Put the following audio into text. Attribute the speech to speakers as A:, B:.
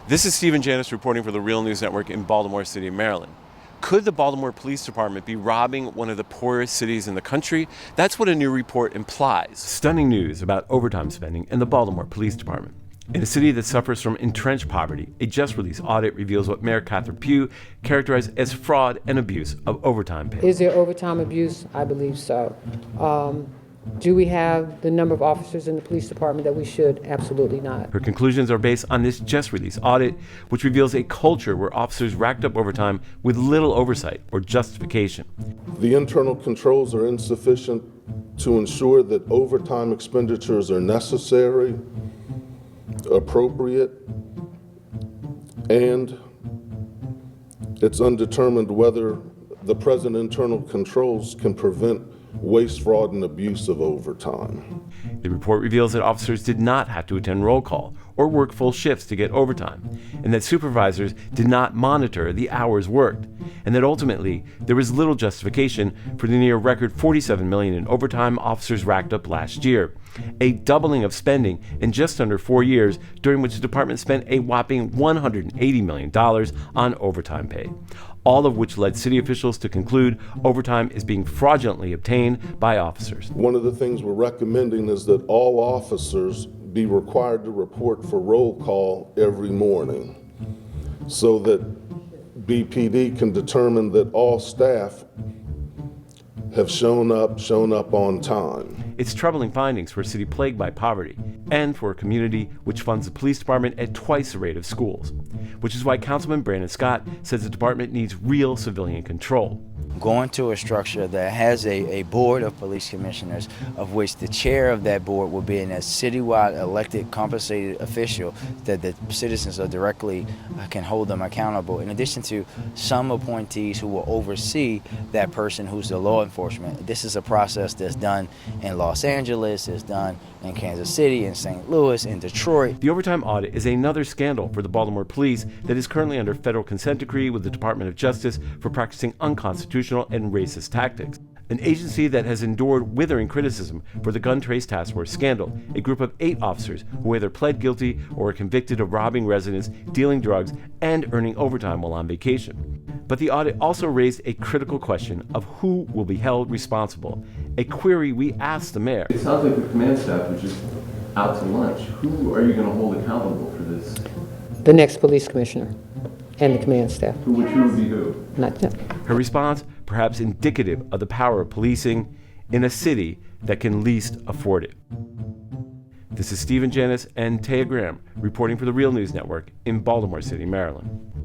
A: This is Stephen Janis reporting for the Real News Network in Baltimore City, Maryland. Could the Baltimore Police Department be robbing one of the poorest cities in the country? That's what a new report implies. Stunning news about overtime spending in the Baltimore Police Department. In a city that suffers from entrenched poverty, a just-released audit reveals what Mayor Catherine Pugh characterized as fraud and abuse of overtime pay.
B: Is there overtime abuse? I believe so. Do we have the number of officers in the police department that we should? Absolutely not.
A: Her conclusions are based on this just-released audit, which reveals a culture where officers racked up overtime with little oversight or justification.
C: The internal controls are insufficient to ensure that overtime expenditures are necessary, appropriate, and it's undetermined whether the present internal controls can prevent waste, fraud, and abuse of overtime.
A: The report reveals that officers did not have to attend roll call or work full shifts to get overtime, and that supervisors did not monitor the hours worked, and that ultimately there was little justification for the near record $47 million in overtime officers racked up last year, a doubling of spending in just under 4 years, during which the department spent a whopping $180 million on overtime pay, all of which led city officials to conclude overtime is being fraudulently obtained by officers.
C: One of the things we're recommending is that all officers be required to report for roll call every morning so that BPD can determine that all staff have shown up on time.
A: It's troubling findings for a city plagued by poverty and for a community which funds the police department at twice the rate of schools, which is why Councilman Brandon Scott says the department needs real civilian control.
D: Going to a structure that has a board of police commissioners, of which the chair of that board will be a citywide elected compensated official that the citizens are directly can hold them accountable, in addition to some appointees who will oversee that person who's the law enforcement. This is a process that's done in Los Angeles, it's done in Kansas City, in St. Louis, in Detroit.
A: The overtime audit is another scandal for the Baltimore Police that is currently under federal consent decree with the Department of Justice for practicing unconstitutional and racist tactics. An agency that has endured withering criticism for the Gun Trace Task Force scandal, a group of 8 officers who either pled guilty or were convicted of robbing residents, dealing drugs, and earning overtime while on vacation. But the audit also raised a critical question of who will be held responsible, a query we asked the mayor.
E: It sounds like the command staff was just out to lunch. Who are you going to hold accountable for this?
B: The next police commissioner and the command staff.
E: Who would be who?
B: Not them.
A: Her response, perhaps indicative of the power of policing in a city that can least afford it. This is Stephen Janis and Taya Graham reporting for the Real News Network in Baltimore City, Maryland.